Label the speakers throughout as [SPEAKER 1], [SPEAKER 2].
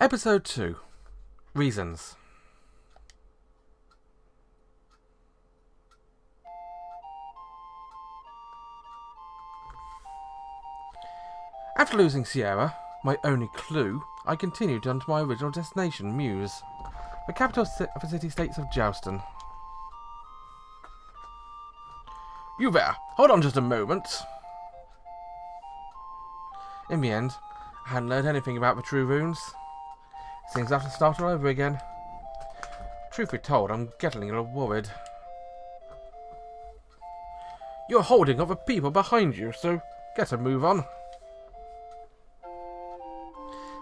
[SPEAKER 1] Episode 2. Reasons. After losing Sierra, my only clue, I continued on to my original destination, Muse, the capital of the city-states of Jouston. You there! Hold on just a moment! In the end, I hadn't learned anything about the true runes. Seems I have to start all over again. Truth be told, I'm getting a little worried. You're holding other people behind you, so get a move on.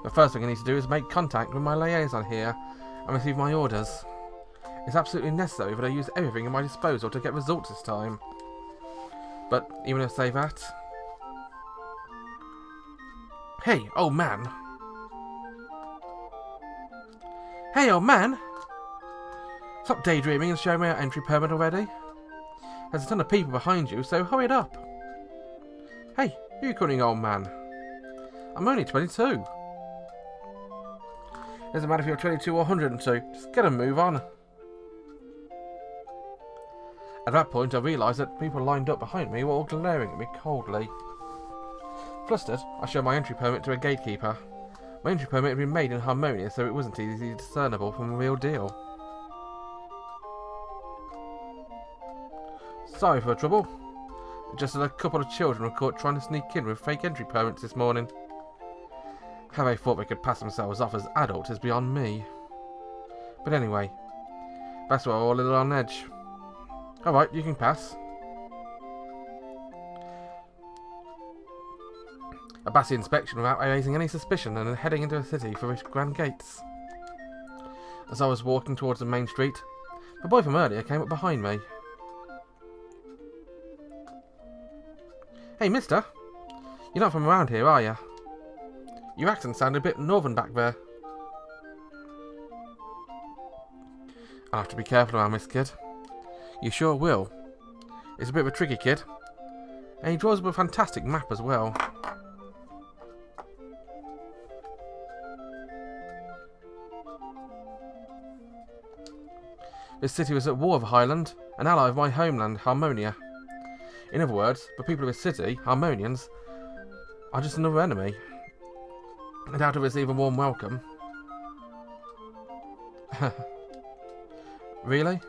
[SPEAKER 1] The first thing I need to do is make contact with my liaison here and receive my orders. It's absolutely necessary that I use everything at my disposal to get results this time. But even if I say that... Hey, old man! Hey, old man! Stop daydreaming and show me your entry permit already. There's a ton of people behind you, so hurry it up. Hey, who are you calling old man? I'm only 22. Doesn't matter if you're 22 or 102, just get a move on. At that point, I realised that people lined up behind me were all glaring at me coldly. Flustered, I showed my entry permit to a gatekeeper. My entry permit had been made in Harmonia, so it wasn't easily discernible from the real deal. Sorry for the trouble. Just that a couple of children were caught trying to sneak in with fake entry permits this morning. How they thought they could pass themselves off as adults is beyond me. But anyway, that's why we're all a little on edge. Alright, you can pass. I passed the inspection without raising any suspicion and heading into the city for its grand gates. As I was walking towards the main street, the boy from earlier came up behind me. Hey, mister. You're not from around here, are you? Your accent sounded a bit northern back there. I'll have to be careful around this kid. You sure will. He's a bit of a tricky kid. And he draws up a fantastic map as well. This city was at war with Highland, an ally of my homeland, Harmonia. In other words, the people of this city, Harmonians, are just another enemy. I doubt to receive a warm welcome. Really?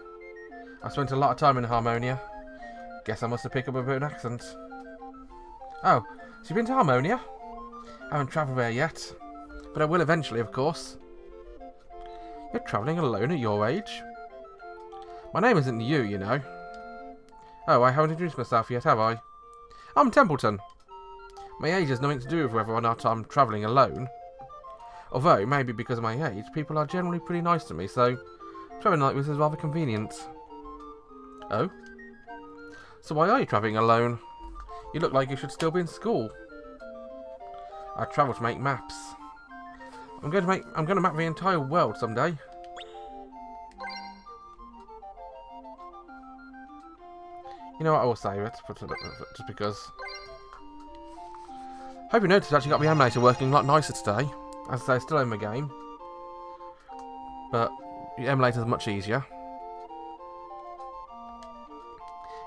[SPEAKER 1] I've spent a lot of time in Harmonia. Guess I must have picked up a bit of an accent. Oh, so you've been to Harmonia? I haven't travelled there yet. But I will eventually, of course. You're travelling alone at your age? My name isn't you, you know. Oh, I haven't introduced myself yet, have I? I'm Templeton. My age has nothing to do with whether or not I'm travelling alone. Although, maybe because of my age, people are generally pretty nice to me, so travelling like this is rather convenient. Oh? So why are you travelling alone? You look like you should still be in school. I travel to make maps. I'm going to map the entire world someday. You know what, I will save it, just because. Hope you noticed I actually got the emulator working a lot nicer today. As I say, still in the game. But the emulator's much easier.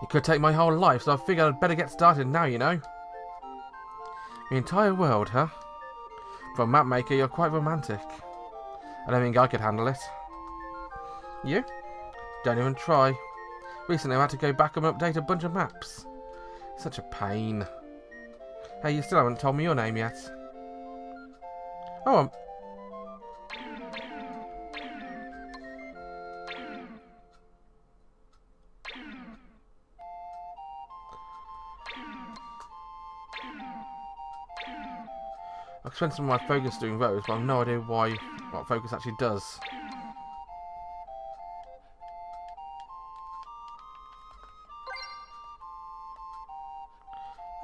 [SPEAKER 1] It could take my whole life, so I figured I'd better get started now, you know. The entire world, huh? For a map maker, you're quite romantic. I don't think I could handle it. You? Don't even try. Recently I had to go back and update a bunch of maps. Such a pain. Hey, you still haven't told me your name yet. Oh, I've spent some of my focus doing those, but I've no idea what focus actually does.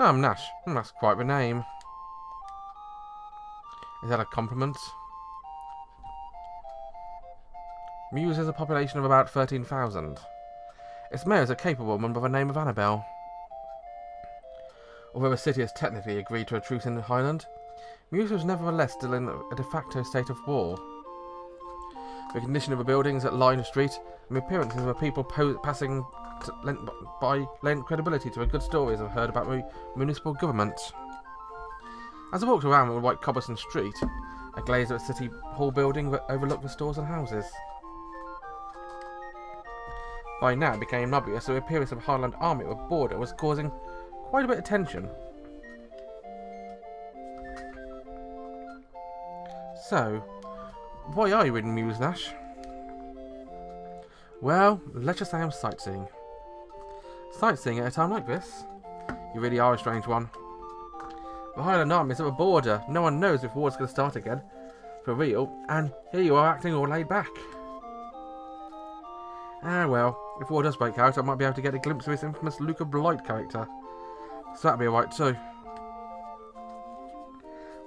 [SPEAKER 1] Oh, I'm Nash. That's quite the name. Is that a compliment? Muse has a population of about 13,000. Its mayor is a capable woman by the name of Annabelle. Although the city has technically agreed to a truce in Highland, Muse was nevertheless still in a de facto state of war. The condition of the buildings at line of street and the appearances of people passing by lent credibility to the good stories I've heard about the municipal government. As I walked around the white cobblestone street, I gazed at the city hall building that overlooked the stores and houses. By now it became obvious that the appearance of a Highland army at the border was causing quite a bit of tension. So, why are you in Muse, Nash? Well, let's just say I'm sightseeing. Sightseeing at a time like this? You really are a strange one. The Highland army's at the border. No one knows if war's going to start again. For real. And here you are acting all laid back. Ah well, if war does break out, I might be able to get a glimpse of his infamous Luke of Blight character. So that'd be alright too.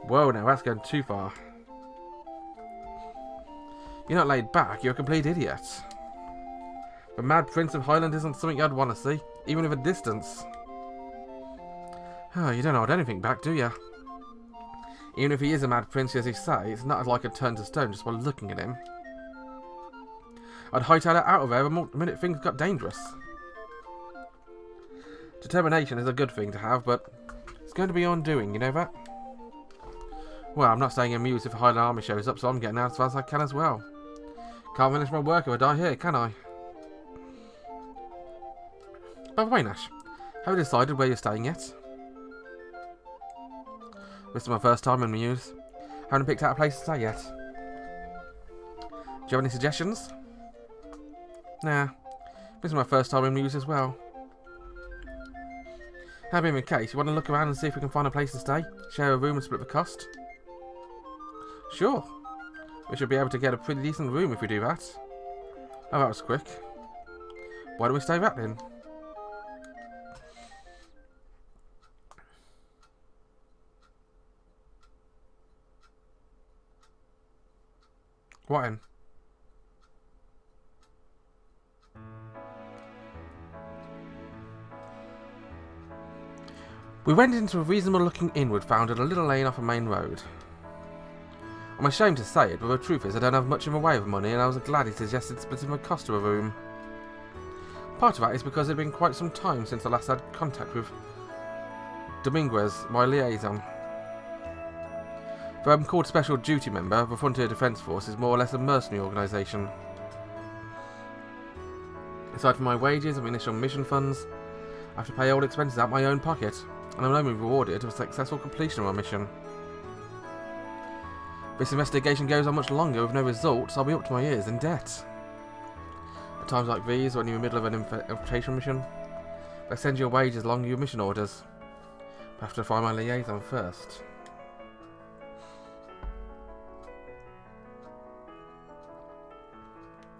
[SPEAKER 1] Whoa, now that's going too far. You're not laid back, you're a complete idiot. The Mad Prince of Highland isn't something I'd want to see, even at a distance. Oh, you don't hold anything back, do you? Even if he is a Mad Prince, as you say, it's not like I turn to stone just by looking at him. I'd hightail it out of there the minute things got dangerous. Determination is a good thing to have, but it's going to be your undoing, you know that? Well, I'm not staying amused if a Highland army shows up, so I'm getting out as fast as I can as well. Can't finish my work if I die here, can I? By the way, Nash, have you decided where you're staying yet? This is my first time in Muse. Haven't picked out a place to stay yet. Do you have any suggestions? Nah. This is my first time in Muse as well. That being the case, you want to look around and see if we can find a place to stay? Share a room and split the cost? Sure. We should be able to get a pretty decent room if we do that. Oh, that was quick. Why do we stay back then? What in? We went into a reasonable looking inn we'd found at a little lane off a main road. I'm ashamed to say it, but the truth is I don't have much in the way of money, and I was glad he suggested splitting the cost of a room. Part of that is because it had been quite some time since I last had contact with Dominguez, my liaison. Though I'm called Special Duty Member, the Frontier Defence Force is more or less a mercenary organisation. Aside from my wages and initial mission funds, I have to pay all expenses out of my own pocket, and I'm only rewarded for successful completion of my mission. If this investigation goes on much longer with no results, I'll be up to my ears in debt. At times like these, when you're in the middle of an infiltration mission, they send your wages along with your mission orders. I have to find my liaison first.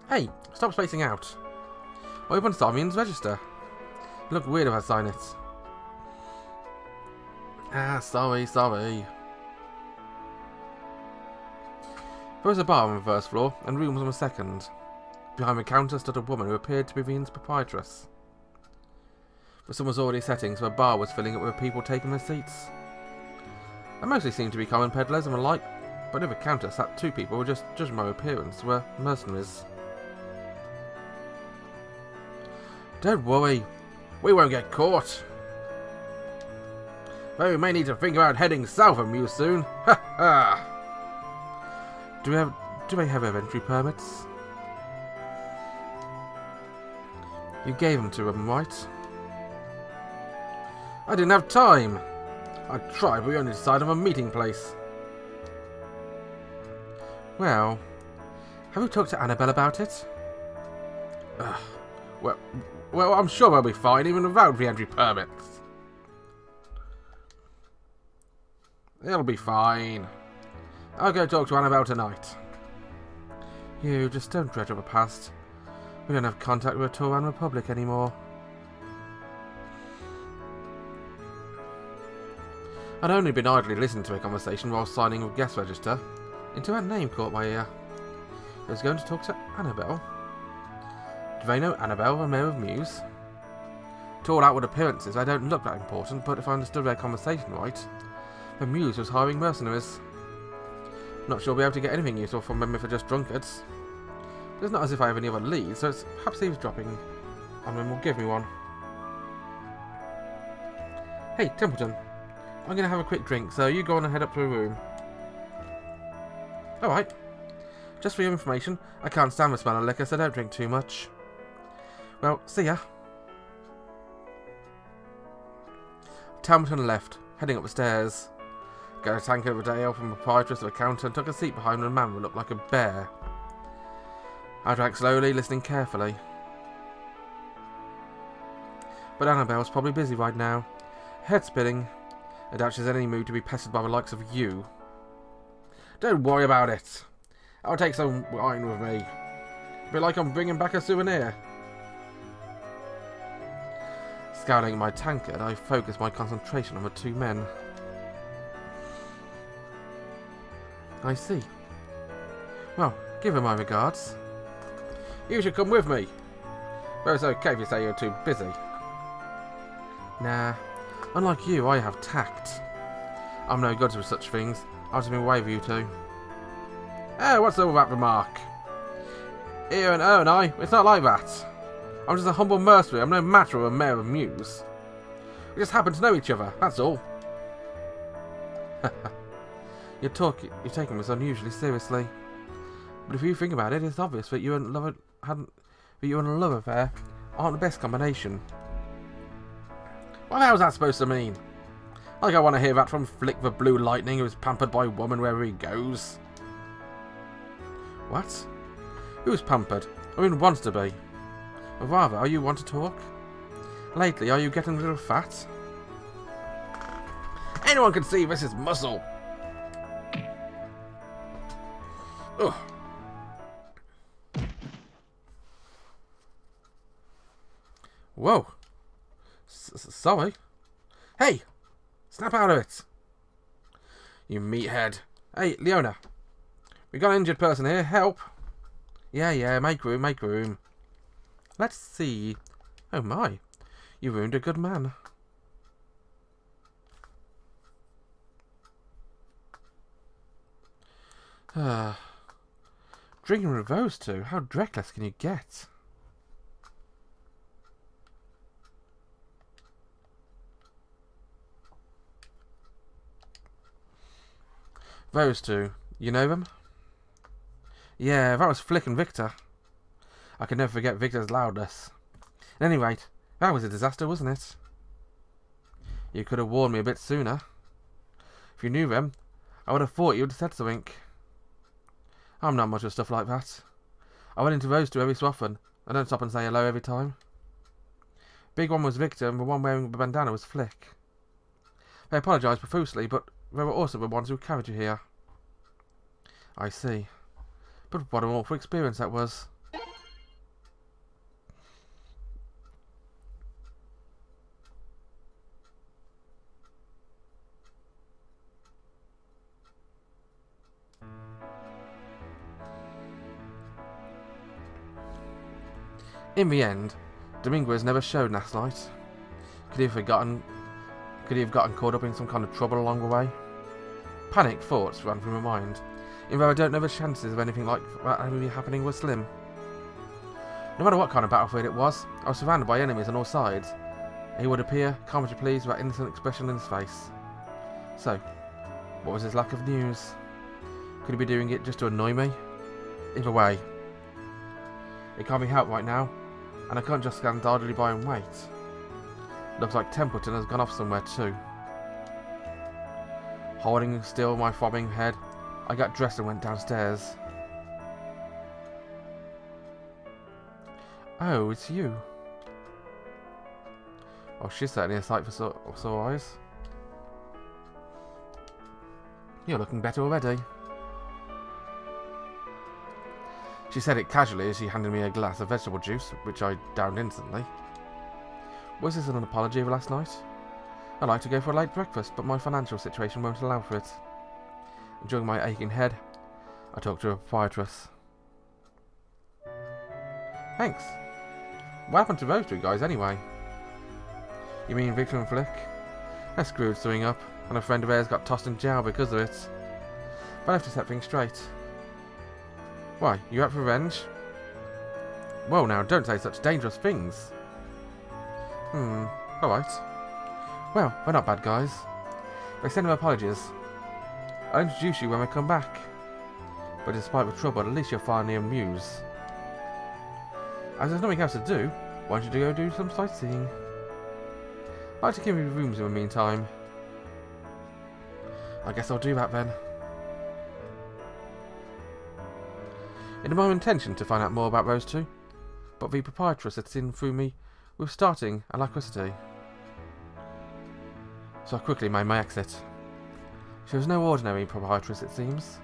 [SPEAKER 1] Hey, stop spacing out. Open Simon's register. It looked weird if I sign it. Ah, sorry. There was a bar on the first floor, and rooms on the second. Behind the counter stood a woman who appeared to be the inn's proprietress. The sun was already setting, so the bar was filling up with people taking their seats. They mostly seemed to be common peddlers and the like, but near the counter sat two people who, just judging by appearance, were mercenaries. Don't worry, we won't get caught. Though we may need to think about heading south of Muse soon. Ha ha! Do they have entry permits? You gave them to them, right? I didn't have time. I tried, but we only decided on a meeting place. Well, have you talked to Annabelle about it? Well, I'm sure we'll be fine, even without the entry permits. It'll be fine. I'll go talk to Annabelle tonight. You just don't dredge up the past. We don't have contact with the Tauran Republic anymore. I'd only been idly listening to a conversation while signing a guest register, until her name caught my ear. I was going to talk to Annabelle. Do they know Annabelle, the Mayor of Muse? To all outward appearances, they don't look that important, but if I understood their conversation right, Her Muse was hiring mercenaries. Not sure we'll be able to get anything useful from them if they're just drunkards. But it's not as if I have any other leads, so it's perhaps eavesdropping on them will give me one. Hey, Templeton. I'm going to have a quick drink, so you go on and head up to a room. Alright. Just for your information, I can't stand the smell of liquor, so don't drink too much. Well, see ya. Templeton left, heading up the stairs. Got a tank over Dale from the proprietress of the counter and took a seat behind a man who looked like a bear. I drank slowly, listening carefully. But Annabelle's probably busy right now. Head spinning. I doubt she's in any mood to be pestered by the likes of you. Don't worry about it. I'll take some wine with me. Be like I'm bringing back a souvenir. Scowling at my tankard, I focused my concentration on the two men. I see. Well, give her my regards. You should come with me. But it's okay if you say you're too busy. Nah. Unlike you, I have tact. I'm no good with such things. I'll just be away with you two. Oh, what's all that remark? You and I, it's not like that. I'm just a humble mercenary. I'm no match for a mayor of Muse. We just happen to know each other, that's all. You're taking this unusually seriously. But if you think about it, it's obvious that you and a love affair aren't the best combination. What the hell's that supposed to mean? Like I want to hear that from Flik the Blue Lightning, who is pampered by a woman wherever he goes. What? Who's pampered? I mean, wants to be. Or rather, are you want to talk? Lately, are you getting a little fat? Anyone can see this is muscle. Ugh. Whoa. Sorry. Hey! Snap out of it! You meathead. Hey, Leona. We got an injured person here. Help! Yeah, make room, make room. Let's see. Oh my. You ruined a good man. Drinking with those two? How reckless can you get? Those two. You know them? Yeah, that was Flik and Victor. I can never forget Victor's loudness. At any rate, that was a disaster, wasn't it? You could have warned me a bit sooner. If you knew them, I would have thought you would have said something. I'm not much of stuff like that. I went into those two every so often. I don't stop and say hello every time. Big one was Victor and the one wearing the bandana was Flik. They apologised profusely, but they were also the ones who carried you here. I see. But what an awful experience that was. In the end, Dominguez never showed last night. Could he have gotten caught up in some kind of trouble along the way? Panicked thoughts ran through my mind, even though I don't know the chances of anything like that happening were slim. No matter what kind of battlefield it was, I was surrounded by enemies on all sides. He would appear, calmly pleased with that innocent expression in his face. So, what was his lack of news? Could he be doing it just to annoy me? Either way, it can't be helped right now, and I can't just stand idly by and wait. Looks like Templeton has gone off somewhere too. Holding still my throbbing head, I got dressed and went downstairs. Oh, it's you. Oh, she's certainly a sight for sore eyes. You're looking better already. She said it casually as she handed me a glass of vegetable juice, which I downed instantly. Was this an apology for last night? I'd like to go for a late breakfast, but my financial situation won't allow for it. Enjoying my aching head, I talked to a proprietress. Thanks. What happened to those two guys anyway? You mean Victor and Flik? They're screwed sewing up. and a friend of ours got tossed in jail because of it. But I have to set things straight. Why, you out for revenge? Whoa now, don't say such dangerous things. Alright. Well, we're not bad guys. They send them apologies. I'll introduce you when we come back. But despite the trouble, at least you're finally a Muse. As there's nothing else to do, why don't you go do some sightseeing? I'd like to give you rooms in the meantime. I guess I'll do that then. It is my intention to find out more about those two, but the proprietress had seen through me with starting alacrity. So I quickly made my exit. She was no ordinary proprietress, it seems.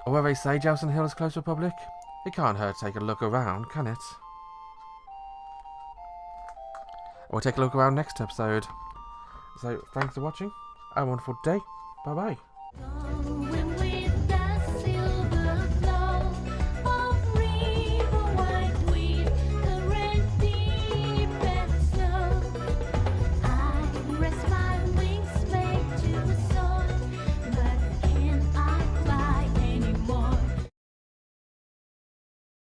[SPEAKER 1] Although they say Jelson Hill is close to the public, it can't hurt to take a look around, can it? We'll take a look around next episode. So, thanks for watching. Have a wonderful day. Bye-bye.